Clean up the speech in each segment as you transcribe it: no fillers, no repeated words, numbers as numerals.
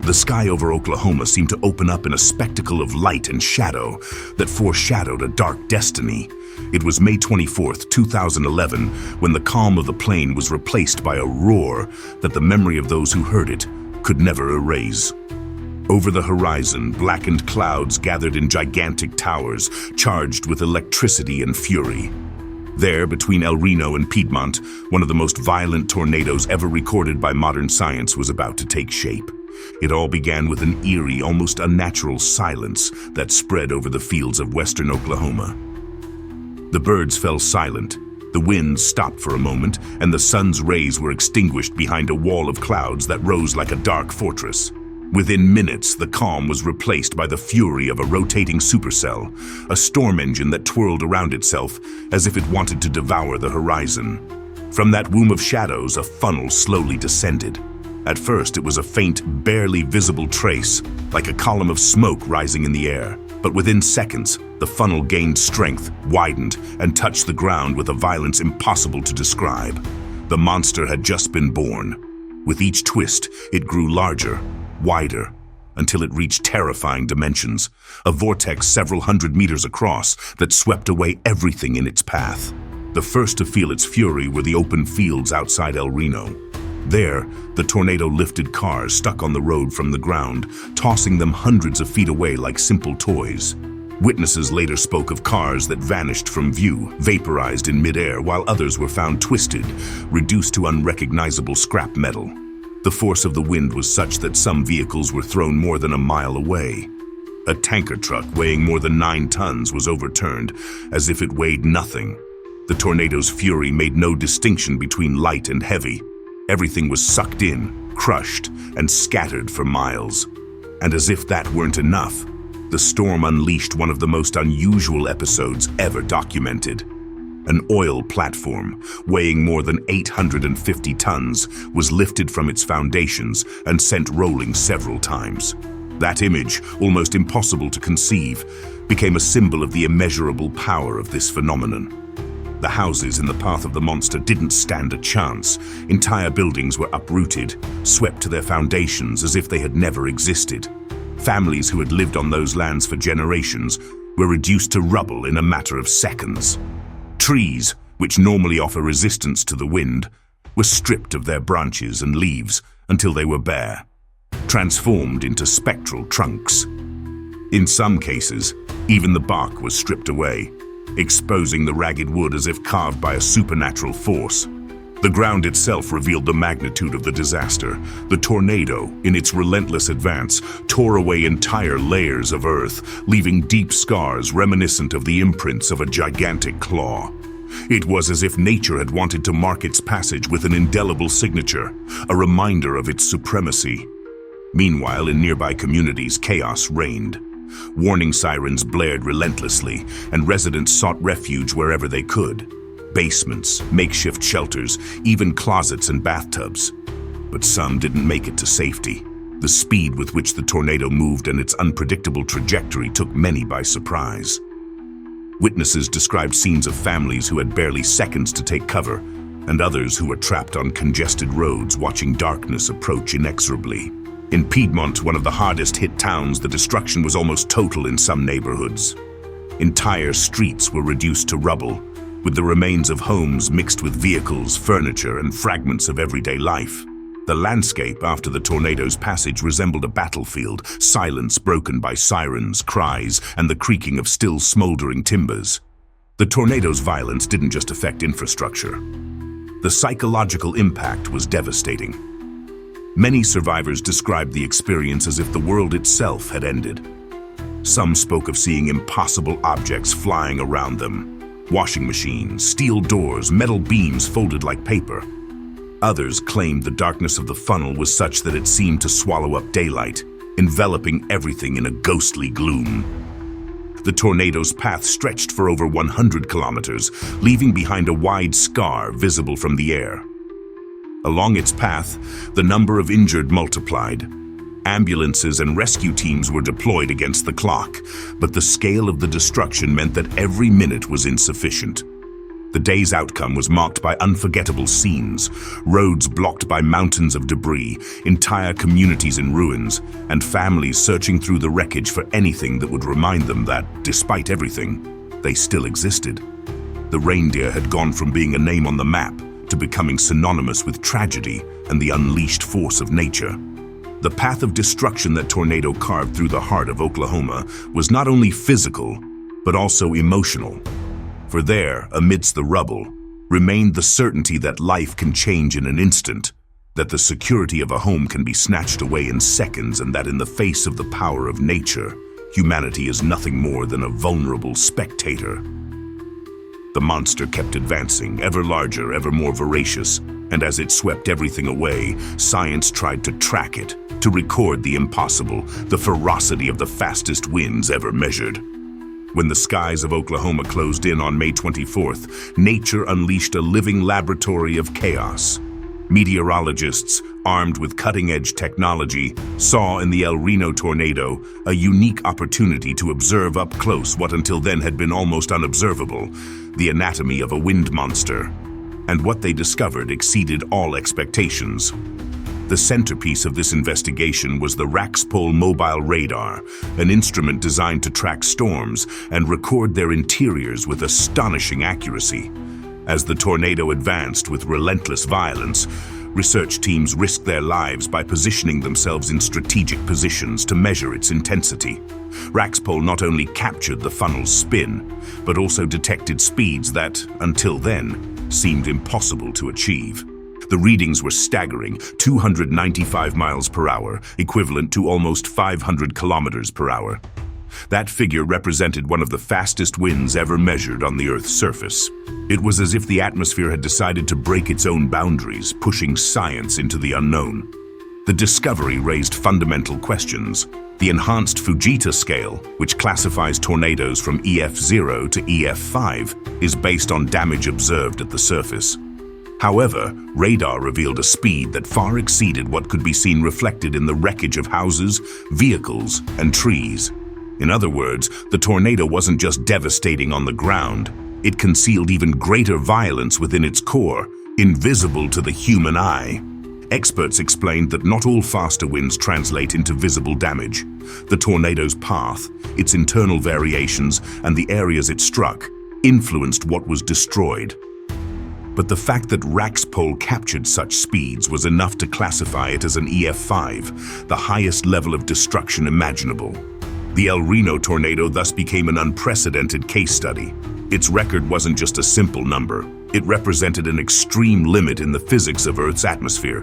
The sky over Oklahoma seemed to open up in a spectacle of light and shadow that foreshadowed a dark destiny. It was May 24th, 2011, when the calm of the plain was replaced by a roar that the memory of those who heard it could never erase. Over the horizon, blackened clouds gathered in gigantic towers, charged with electricity and fury. There, between El Reno and Piedmont, one of the most violent tornadoes ever recorded by modern science was about to take shape. It all began with an eerie, almost unnatural silence that spread over the fields of western Oklahoma. The birds fell silent, the wind stopped for a moment, and the sun's rays were extinguished behind a wall of clouds that rose like a dark fortress. Within minutes, the calm was replaced by the fury of a rotating supercell, a storm engine that twirled around itself as if it wanted to devour the horizon. From that womb of shadows, a funnel slowly descended. At first, it was a faint, barely visible trace, like a column of smoke rising in the air. But within seconds, the funnel gained strength, widened, and touched the ground with a violence impossible to describe. The monster had just been born. With each twist, it grew larger, wider, until it reached terrifying dimensions, a vortex several hundred meters across that swept away everything in its path. The first to feel its fury were the open fields outside El Reno. There, the tornado lifted cars stuck on the road from the ground, tossing them hundreds of feet away like simple toys. Witnesses later spoke of cars that vanished from view, vaporized in midair, while others were found twisted, reduced to unrecognizable scrap metal. The force of the wind was such that some vehicles were thrown more than a mile away. A tanker truck weighing more than 9 tons was overturned, as if it weighed nothing. The tornado's fury made no distinction between light and heavy. Everything was sucked in, crushed, and scattered for miles. And as if that weren't enough, the storm unleashed one of the most unusual episodes ever documented. An oil platform, weighing more than 850 tons, was lifted from its foundations and sent rolling several times. That image, almost impossible to conceive, became a symbol of the immeasurable power of this phenomenon. The houses in the path of the monster didn't stand a chance. Entire buildings were uprooted, swept to their foundations as if they had never existed. Families who had lived on those lands for generations were reduced to rubble in a matter of seconds. Trees, which normally offer resistance to the wind, were stripped of their branches and leaves until they were bare, transformed into spectral trunks. In some cases, even the bark was stripped away, exposing the ragged wood as if carved by a supernatural force. The ground itself revealed the magnitude of the disaster. The tornado, in its relentless advance, tore away entire layers of earth, leaving deep scars reminiscent of the imprints of a gigantic claw. It was as if nature had wanted to mark its passage with an indelible signature, a reminder of its supremacy. Meanwhile, in nearby communities, chaos reigned. Warning sirens blared relentlessly, and residents sought refuge wherever they could. Basements, makeshift shelters, even closets and bathtubs. But some didn't make it to safety. The speed with which the tornado moved and its unpredictable trajectory took many by surprise. Witnesses described scenes of families who had barely seconds to take cover, and others who were trapped on congested roads watching darkness approach inexorably. In Piedmont, one of the hardest-hit towns, the destruction was almost total in some neighborhoods. Entire streets were reduced to rubble, with the remains of homes mixed with vehicles, furniture, and fragments of everyday life. The landscape after the tornado's passage resembled a battlefield, silence broken by sirens, cries, and the creaking of still smoldering timbers. The tornado's violence didn't just affect infrastructure. The psychological impact was devastating. Many survivors described the experience as if the world itself had ended. Some spoke of seeing impossible objects flying around them. Washing machines, steel doors, metal beams folded like paper. Others claimed the darkness of the funnel was such that it seemed to swallow up daylight, enveloping everything in a ghostly gloom. The tornado's path stretched for over 100 kilometers, leaving behind a wide scar visible from the air. Along its path, the number of injured multiplied. Ambulances and rescue teams were deployed against the clock, but the scale of the destruction meant that every minute was insufficient. The day's outcome was marked by unforgettable scenes, roads blocked by mountains of debris, entire communities in ruins, and families searching through the wreckage for anything that would remind them that, despite everything, they still existed. The reindeer had gone from being a name on the map to becoming synonymous with tragedy and the unleashed force of nature. The path of destruction that tornado carved through the heart of Oklahoma was not only physical, but also emotional. For there, amidst the rubble, remained the certainty that life can change in an instant, that the security of a home can be snatched away in seconds, and that in the face of the power of nature, humanity is nothing more than a vulnerable spectator. The monster kept advancing, ever larger, ever more voracious, and as it swept everything away, science tried to track it, to record the impossible, the ferocity of the fastest winds ever measured. When the skies of Oklahoma closed in on May 24th, nature unleashed a living laboratory of chaos. Meteorologists, armed with cutting-edge technology, saw in the RENO tornado a unique opportunity to observe up close what until then had been almost unobservable, the anatomy of a wind monster. And what they discovered exceeded all expectations. The centerpiece of this investigation was the RENO mobile radar, an instrument designed to track storms and record their interiors with astonishing accuracy. As the tornado advanced with relentless violence, research teams risked their lives by positioning themselves in strategic positions to measure its intensity. RENO not only captured the funnel's spin, but also detected speeds that, until then, seemed impossible to achieve. The readings were staggering, 295 miles per hour, equivalent to almost 500 kilometers per hour. That figure represented one of the fastest winds ever measured on the Earth's surface. It was as if the atmosphere had decided to break its own boundaries, pushing science into the unknown. The discovery raised fundamental questions. The enhanced Fujita scale, which classifies tornadoes from EF0 to EF5, is based on damage observed at the surface. However, radar revealed a speed that far exceeded what could be seen reflected in the wreckage of houses, vehicles, and trees. In other words, the tornado wasn't just devastating on the ground, it concealed even greater violence within its core, invisible to the human eye. Experts explained that not all faster winds translate into visible damage. The tornado's path, its internal variations, and the areas it struck influenced what was destroyed. But the fact that RENO captured such speeds was enough to classify it as an EF5, the highest level of destruction imaginable. The RENO tornado thus became an unprecedented case study. Its record wasn't just a simple number. It represented an extreme limit in the physics of Earth's atmosphere.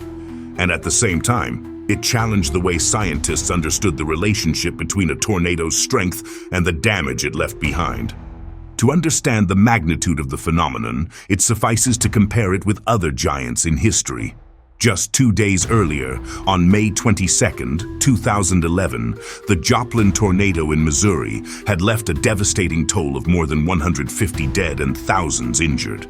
And at the same time, it challenged the way scientists understood the relationship between a tornado's strength and the damage it left behind. To understand the magnitude of the phenomenon, it suffices to compare it with other giants in history. Just 2 days earlier, on May 22, 2011, the Joplin tornado in Missouri had left a devastating toll of more than 150 dead and thousands injured.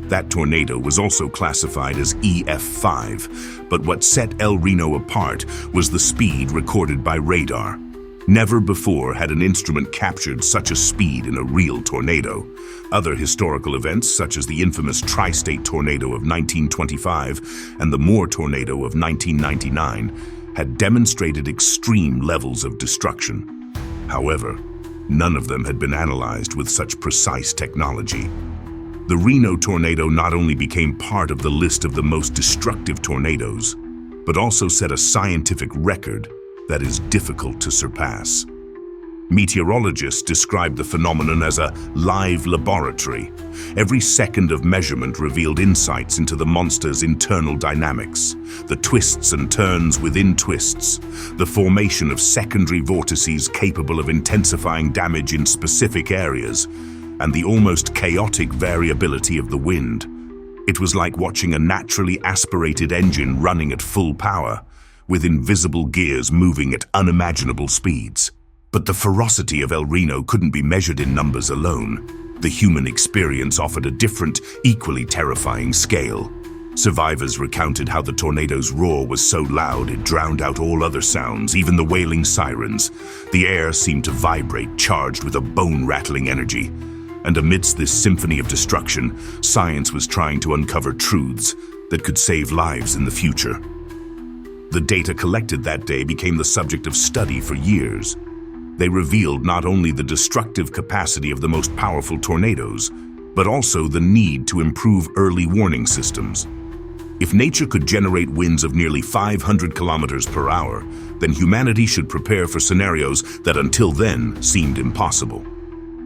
That tornado was also classified as EF5, but what set RENO apart was the speed recorded by radar. Never before had an instrument captured such a speed in a real tornado. Other historical events, such as the infamous Tri-State tornado of 1925 and the Moore tornado of 1999, had demonstrated extreme levels of destruction. However, none of them had been analyzed with such precise technology. The RENO tornado not only became part of the list of the most destructive tornadoes, but also set a scientific record that is difficult to surpass. Meteorologists describe the phenomenon as a live laboratory. Every second of measurement revealed insights into the monster's internal dynamics, the twists and turns within twists, the formation of secondary vortices capable of intensifying damage in specific areas, and the almost chaotic variability of the wind. It was like watching a naturally aspirated engine running at full power, with invisible gears moving at unimaginable speeds. But the ferocity of RENO couldn't be measured in numbers alone. The human experience offered a different, equally terrifying scale. Survivors recounted how the tornado's roar was so loud it drowned out all other sounds, even the wailing sirens. The air seemed to vibrate, charged with a bone-rattling energy. And amidst this symphony of destruction, science was trying to uncover truths that could save lives in the future. The data collected that day became the subject of study for years. They revealed not only the destructive capacity of the most powerful tornadoes, but also the need to improve early warning systems. If nature could generate winds of nearly 500 kilometers per hour, then humanity should prepare for scenarios that until then seemed impossible.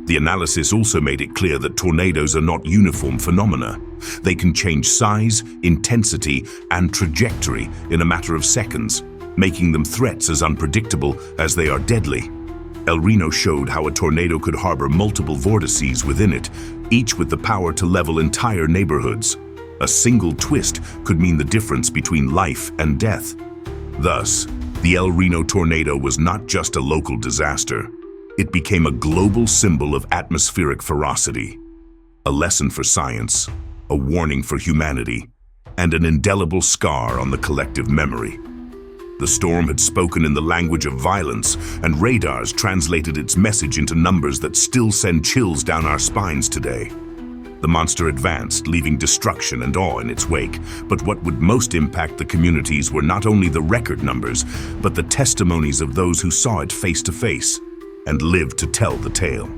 The analysis also made it clear that tornadoes are not uniform phenomena. They can change size, intensity, and trajectory in a matter of seconds, making them threats as unpredictable as they are deadly. El Reno showed how a tornado could harbor multiple vortices within it, each with the power to level entire neighborhoods. A single twist could mean the difference between life and death. Thus, the El Reno tornado was not just a local disaster. It became a global symbol of atmospheric ferocity, a lesson for science, a warning for humanity, and an indelible scar on the collective memory. The storm had spoken in the language of violence, and radars translated its message into numbers that still send chills down our spines today. The monster advanced, leaving destruction and awe in its wake. But what would most impact the communities were not only the record numbers, but the testimonies of those who saw it face to face and lived to tell the tale.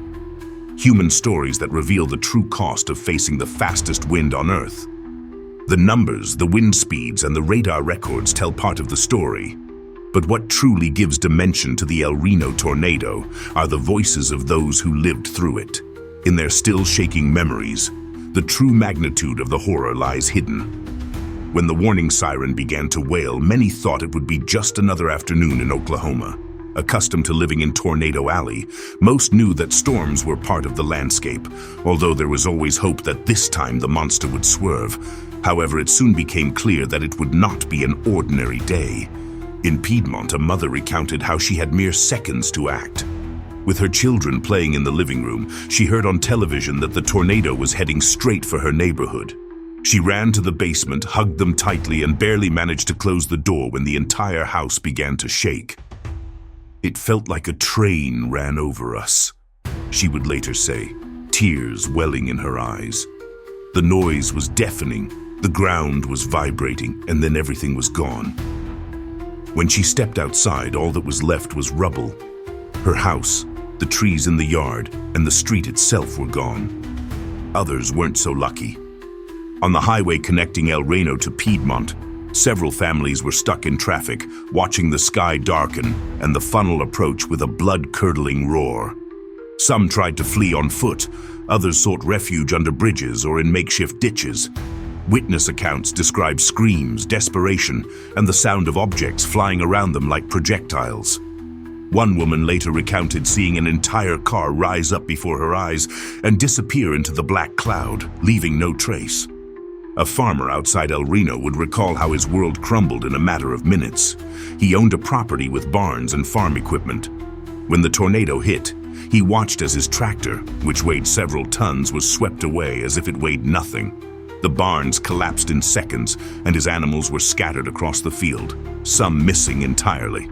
Human stories that reveal the true cost of facing the fastest wind on Earth. The numbers, the wind speeds, and the radar records tell part of the story. But what truly gives dimension to the El Reno tornado are the voices of those who lived through it. In their still shaking memories, the true magnitude of the horror lies hidden. When the warning siren began to wail, many thought it would be just another afternoon in Oklahoma. Accustomed to living in Tornado Alley, most knew that storms were part of the landscape, although there was always hope that this time the monster would swerve. However, it soon became clear that it would not be an ordinary day. In Piedmont, a mother recounted how she had mere seconds to act. With her children playing in the living room, she heard on television that the tornado was heading straight for her neighborhood. She ran to the basement, hugged them tightly, and barely managed to close the door when the entire house began to shake. "It felt like a train ran over us," she would later say, tears welling in her eyes. The noise was deafening, the ground was vibrating, and then everything was gone. When she stepped outside, all that was left was rubble. Her house, the trees in the yard, and the street itself were gone. Others weren't so lucky. On the highway connecting El Reno to Piedmont, several families were stuck in traffic, watching the sky darken and the funnel approach with a blood-curdling roar. Some tried to flee on foot, others sought refuge under bridges or in makeshift ditches. Witness accounts describe screams, desperation, and the sound of objects flying around them like projectiles. One woman later recounted seeing an entire car rise up before her eyes and disappear into the black cloud, leaving no trace. A farmer outside El Reno would recall how his world crumbled in a matter of minutes. He owned a property with barns and farm equipment. When the tornado hit, he watched as his tractor, which weighed several tons, was swept away as if it weighed nothing. The barns collapsed in seconds, and his animals were scattered across the field, some missing entirely.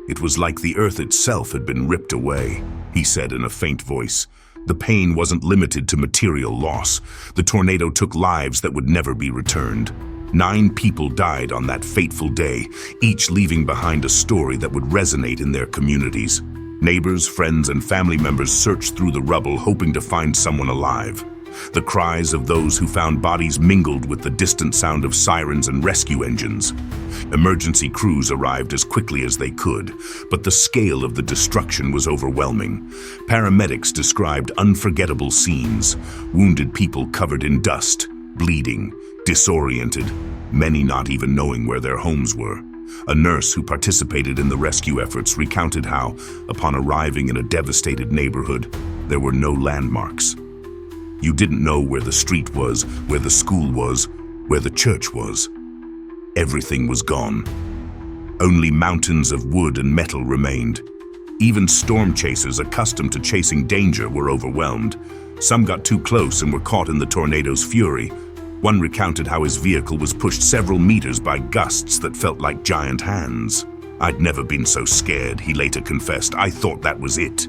"It was like the earth itself had been ripped away," he said in a faint voice. The pain wasn't limited to material loss. The tornado took lives that would never be returned. 9 people died on that fateful day, each leaving behind a story that would resonate in their communities. Neighbors, friends, and family members searched through the rubble, hoping to find someone alive. The cries of those who found bodies mingled with the distant sound of sirens and rescue engines. Emergency crews arrived as quickly as they could, but the scale of the destruction was overwhelming. Paramedics described unforgettable scenes: wounded people covered in dust, bleeding, disoriented, many not even knowing where their homes were. A nurse who participated in the rescue efforts recounted how, upon arriving in a devastated neighborhood, there were no landmarks. You didn't know where the street was, where the school was, where the church was. Everything was gone. Only mountains of wood and metal remained. Even storm chasers accustomed to chasing danger were overwhelmed. Some got too close and were caught in the tornado's fury. One recounted how his vehicle was pushed several meters by gusts that felt like giant hands. "I'd never been so scared," he later confessed. "I thought that was it."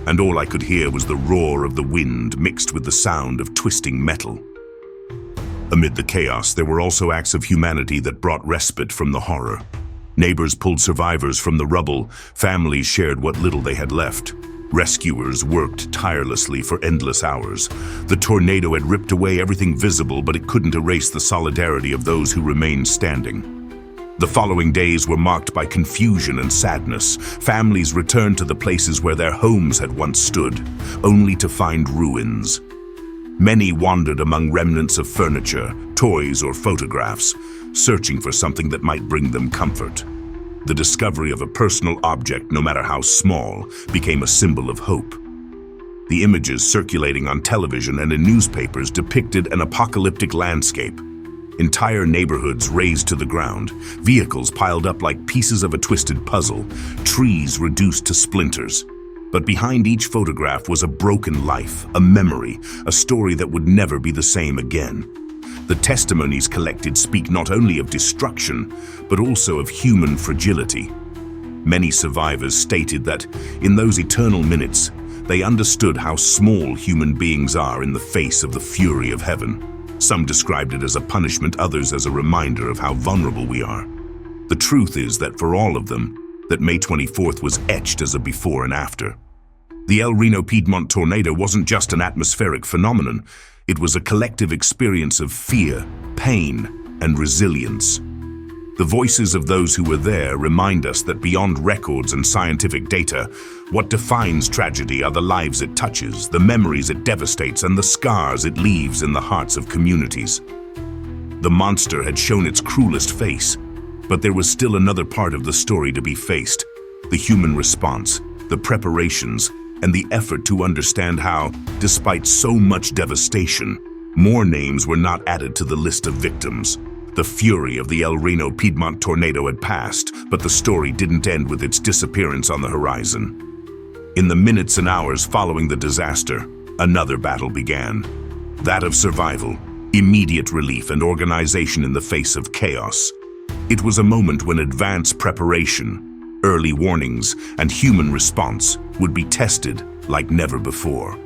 and all I could hear was the roar of the wind mixed with the sound of twisting metal. Amid the chaos, there were also acts of humanity that brought respite from the horror. Neighbors pulled survivors from the rubble, families shared what little they had left. Rescuers worked tirelessly for endless hours. The tornado had ripped away everything visible, but it couldn't erase the solidarity of those who remained standing. The following days were marked by confusion and sadness. Families returned to the places where their homes had once stood, only to find ruins. Many wandered among remnants of furniture, toys, or photographs, searching for something that might bring them comfort. The discovery of a personal object, no matter how small, became a symbol of hope. The images circulating on television and in newspapers depicted an apocalyptic landscape. Entire neighborhoods razed to the ground, vehicles piled up like pieces of a twisted puzzle, trees reduced to splinters. But behind each photograph was a broken life, a memory, a story that would never be the same again. The testimonies collected speak not only of destruction, but also of human fragility. Many survivors stated that, in those eternal minutes, they understood how small human beings are in the face of the fury of heaven. Some described it as a punishment, others as a reminder of how vulnerable we are. The truth is that for all of them, that May 24th was etched as a before and after. The El Reno Piedmont tornado wasn't just an atmospheric phenomenon. It was a collective experience of fear, pain, and resilience. The voices of those who were there remind us that beyond records and scientific data, what defines tragedy are the lives it touches, the memories it devastates, and the scars it leaves in the hearts of communities. The monster had shown its cruelest face, but there was still another part of the story to be faced: the human response, the preparations, and the effort to understand how, despite so much devastation, more names were not added to the list of victims. The fury of the El Reno Piedmont tornado had passed, but the story didn't end with its disappearance on the horizon. In the minutes and hours following the disaster, another battle began. That of survival, immediate relief, and organization in the face of chaos. It was a moment when advanced preparation, early warnings, and human response would be tested like never before.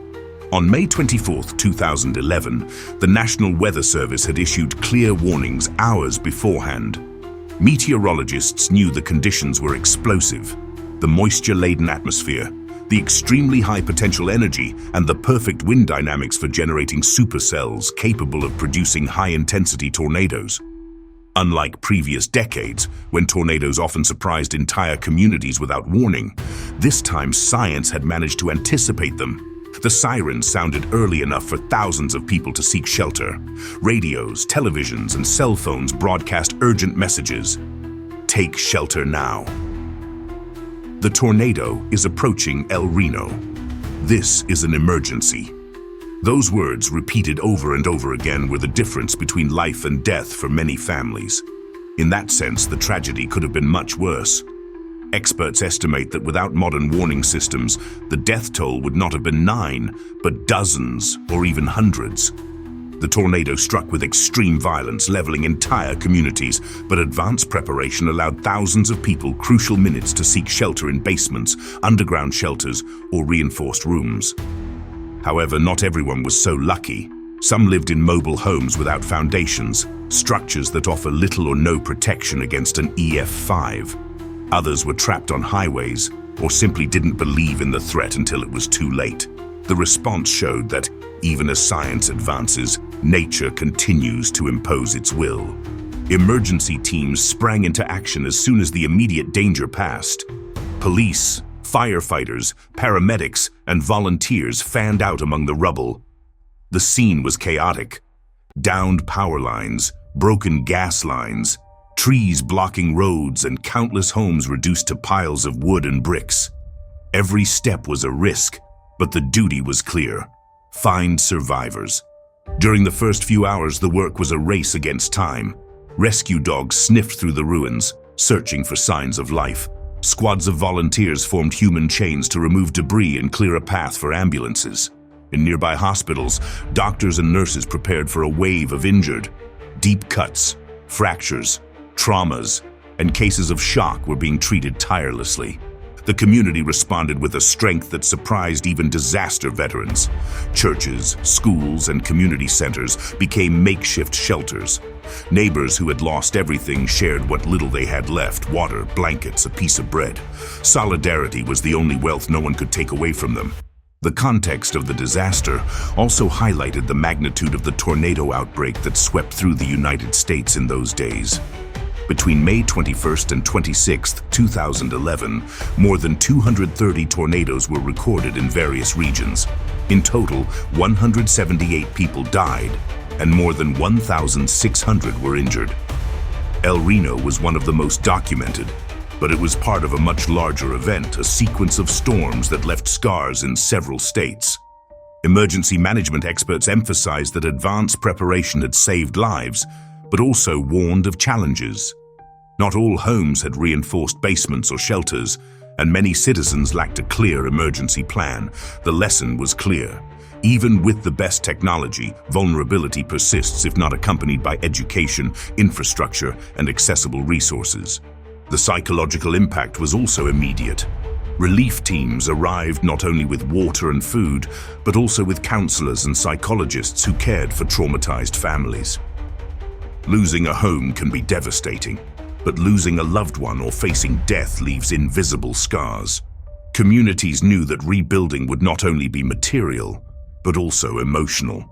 On May 24, 2011, the National Weather Service had issued clear warnings hours beforehand. Meteorologists knew the conditions were explosive: the moisture-laden atmosphere, the extremely high potential energy, and the perfect wind dynamics for generating supercells capable of producing high-intensity tornadoes. Unlike previous decades, when tornadoes often surprised entire communities without warning, this time science had managed to anticipate them. The sirens sounded early enough for thousands of people to seek shelter. Radios, televisions, and cell phones broadcast urgent messages: "Take shelter now." The tornado is approaching El Reno. This is an emergency. Those words, repeated over and over again, were the difference between life and death for many families. In that sense, the tragedy could have been much worse. Experts estimate that without modern warning systems, the death toll would not have been 9, but dozens or even hundreds. The tornado struck with extreme violence, leveling entire communities, but advanced preparation allowed thousands of people crucial minutes to seek shelter in basements, underground shelters, or reinforced rooms. However, not everyone was so lucky. Some lived in mobile homes without foundations, structures that offer little or no protection against an EF5. Others were trapped on highways, or simply didn't believe in the threat until it was too late. The response showed that, even as science advances, nature continues to impose its will. Emergency teams sprang into action as soon as the immediate danger passed. Police, firefighters, paramedics, and volunteers fanned out among the rubble. The scene was chaotic. Downed power lines, broken gas lines, trees blocking roads, and countless homes reduced to piles of wood and bricks. Every step was a risk, but the duty was clear: find survivors. During the first few hours, the work was a race against time. Rescue dogs sniffed through the ruins, searching for signs of life. Squads of volunteers formed human chains to remove debris and clear a path for ambulances. In nearby hospitals, doctors and nurses prepared for a wave of injured. Deep cuts, fractures, traumas, and cases of shock were being treated tirelessly. The community responded with a strength that surprised even disaster veterans. Churches, schools, and community centers became makeshift shelters. Neighbors who had lost everything shared what little they had left: water, blankets, a piece of bread. Solidarity was the only wealth no one could take away from them. The context of the disaster also highlighted the magnitude of the tornado outbreak that swept through the United States in those days. Between May 21st and 26th, 2011, more than 230 tornadoes were recorded in various regions. In total, 178 people died, and more than 1,600 were injured. El Reno was one of the most documented, but it was part of a much larger event, a sequence of storms that left scars in several states. Emergency management experts emphasized that advanced preparation had saved lives, but also warned of challenges. Not all homes had reinforced basements or shelters, and many citizens lacked a clear emergency plan. The lesson was clear. Even with the best technology, vulnerability persists if not accompanied by education, infrastructure, and accessible resources. The psychological impact was also immediate. Relief teams arrived not only with water and food, but also with counselors and psychologists who cared for traumatized families. Losing a home can be devastating, but losing a loved one or facing death leaves invisible scars. Communities knew that rebuilding would not only be material, but also emotional.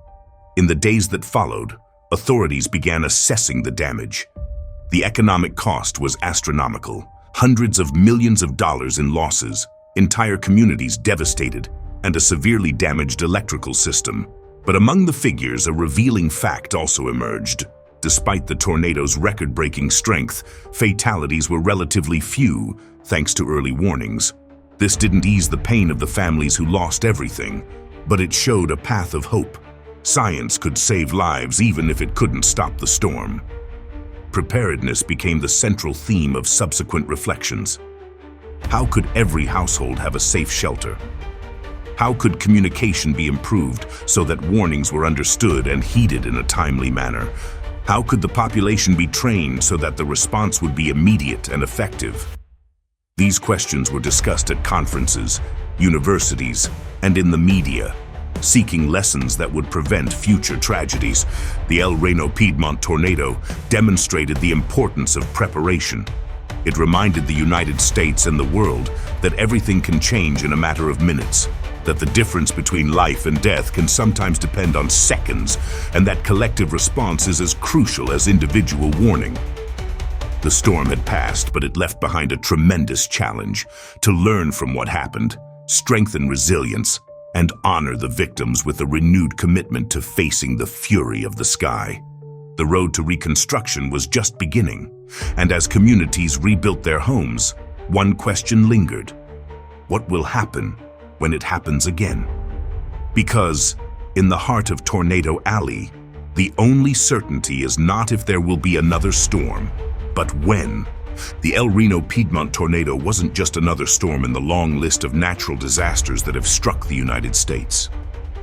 In the days that followed, authorities began assessing the damage. The economic cost was astronomical. Hundreds of millions of dollars in losses, entire communities devastated, and a severely damaged electrical system. But among the figures, a revealing fact also emerged. Despite the tornado's record-breaking strength, fatalities were relatively few, thanks to early warnings. This didn't ease the pain of the families who lost everything, but it showed a path of hope. Science could save lives even if it couldn't stop the storm. Preparedness became the central theme of subsequent reflections. How could every household have a safe shelter? How could communication be improved so that warnings were understood and heeded in a timely manner? How could the population be trained so that the response would be immediate and effective? These questions were discussed at conferences, universities, and in the media, seeking lessons that would prevent future tragedies. The El Reno Piedmont tornado demonstrated the importance of preparation. It reminded the United States and the world that everything can change in a matter of minutes, that the difference between life and death can sometimes depend on seconds, and that collective response is as crucial as individual warning. The storm had passed, but it left behind a tremendous challenge: to learn from what happened, strengthen resilience, and honor the victims with a renewed commitment to facing the fury of the sky. The road to reconstruction was just beginning, and as communities rebuilt their homes, one question lingered: what will happen when it happens again? Because, in the heart of Tornado Alley, the only certainty is not if there will be another storm, but when. The El Reno Piedmont tornado wasn't just another storm in the long list of natural disasters that have struck the United States.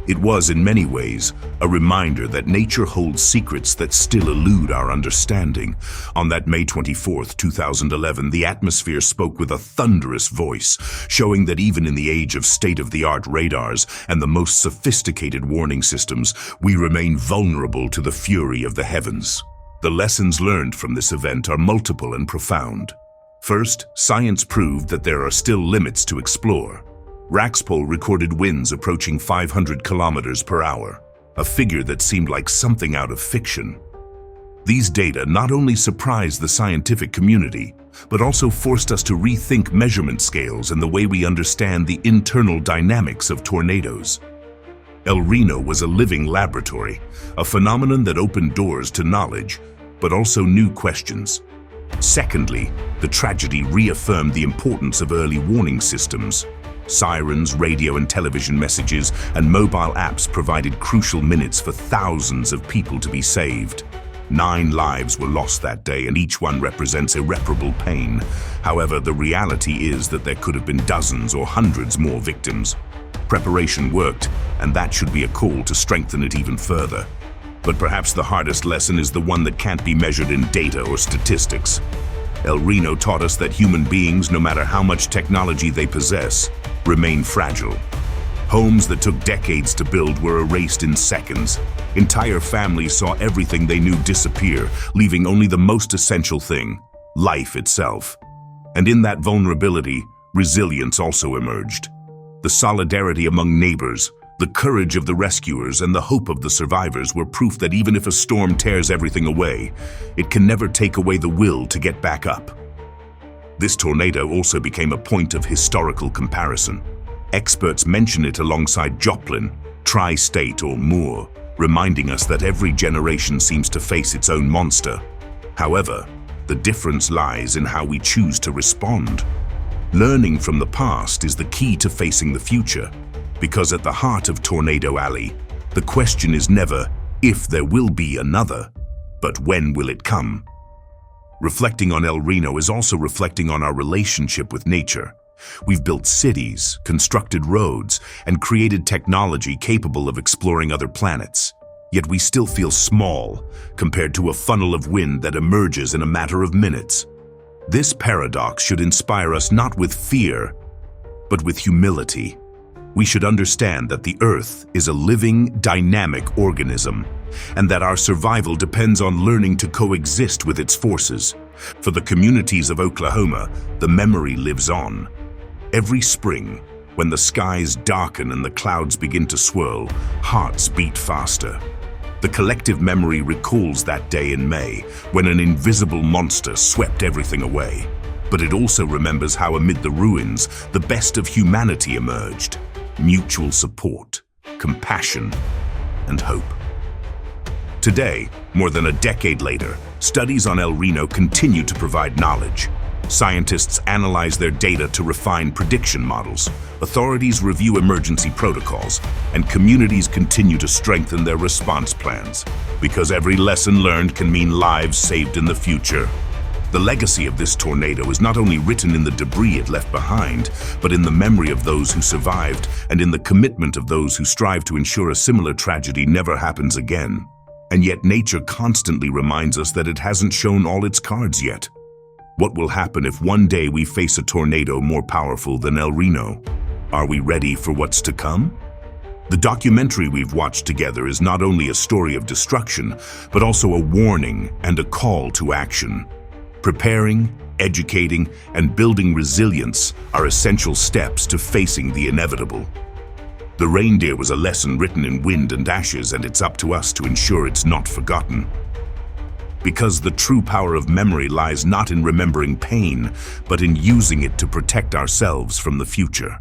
It was, in many ways, a reminder that nature holds secrets that still elude our understanding. On that May 24th, 2011, the atmosphere spoke with a thunderous voice, showing that even in the age of state-of-the-art radars and the most sophisticated warning systems, we remain vulnerable to the fury of the heavens. The lessons learned from this event are multiple and profound. First, science proved that there are still limits to explore. Raxpol recorded winds approaching 500 kilometers per hour, a figure that seemed like something out of fiction. These data not only surprised the scientific community, but also forced us to rethink measurement scales and the way we understand the internal dynamics of tornadoes. El Reno was a living laboratory, a phenomenon that opened doors to knowledge, but also new questions. Secondly, the tragedy reaffirmed the importance of early warning systems. Sirens, radio and television messages, and mobile apps provided crucial minutes for thousands of people to be saved. 9 lives were lost that day, and each one represents irreparable pain. However, the reality is that there could have been dozens or hundreds more victims. Preparation worked, and that should be a call to strengthen it even further. But perhaps the hardest lesson is the one that can't be measured in data or statistics. El Reno taught us that human beings, no matter how much technology they possess, remain fragile. Homes that took decades to build were erased in seconds. Entire families saw everything they knew disappear, leaving only the most essential thing, life itself. And in that vulnerability, resilience also emerged. The solidarity among neighbors, the courage of the rescuers, and the hope of the survivors were proof that even if a storm tears everything away, it can never take away the will to get back up. This tornado also became a point of historical comparison. Experts mention it alongside Joplin, Tri-State, or Moore, reminding us that every generation seems to face its own monster. However, the difference lies in how we choose to respond. Learning from the past is the key to facing the future, because at the heart of Tornado Alley, the question is never if there will be another, but when will it come? Reflecting on El Reno is also reflecting on our relationship with nature. We've built cities, constructed roads, and created technology capable of exploring other planets. Yet we still feel small compared to a funnel of wind that emerges in a matter of minutes. This paradox should inspire us not with fear, but with humility. We should understand that the Earth is a living, dynamic organism, and that our survival depends on learning to coexist with its forces. For the communities of Oklahoma, the memory lives on. Every spring, when the skies darken and the clouds begin to swirl, hearts beat faster. The collective memory recalls that day in May, when an invisible monster swept everything away. But it also remembers how amid the ruins, the best of humanity emerged. Mutual support, compassion, and hope. Today, more than a decade later, studies on El Reno continue to provide knowledge. Scientists analyze their data to refine prediction models, authorities review emergency protocols, and communities continue to strengthen their response plans, because every lesson learned can mean lives saved in the future. The legacy of this tornado is not only written in the debris it left behind, but in the memory of those who survived and in the commitment of those who strive to ensure a similar tragedy never happens again. And yet nature constantly reminds us that it hasn't shown all its cards yet. What will happen if one day we face a tornado more powerful than El Reno? Are we ready for what's to come? The documentary we've watched together is not only a story of destruction, but also a warning and a call to action. Preparing, educating, and building resilience are essential steps to facing the inevitable. The reindeer was a lesson written in wind and ashes, and it's up to us to ensure it's not forgotten. Because the true power of memory lies not in remembering pain, but in using it to protect ourselves from the future.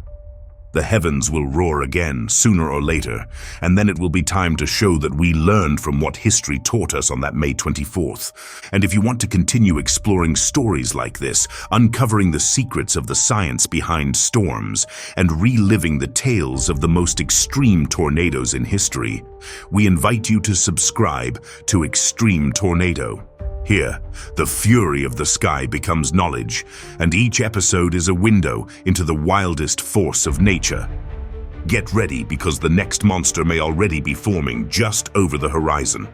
The heavens will roar again, sooner or later, and then it will be time to show that we learned from what history taught us on that May 24th. And if you want to continue exploring stories like this, uncovering the secrets of the science behind storms, and reliving the tales of the most extreme tornadoes in history, we invite you to subscribe to Extreme Tornado. Here, the fury of the sky becomes knowledge, and each episode is a window into the wildest force of nature. Get ready, because the next monster may already be forming just over the horizon.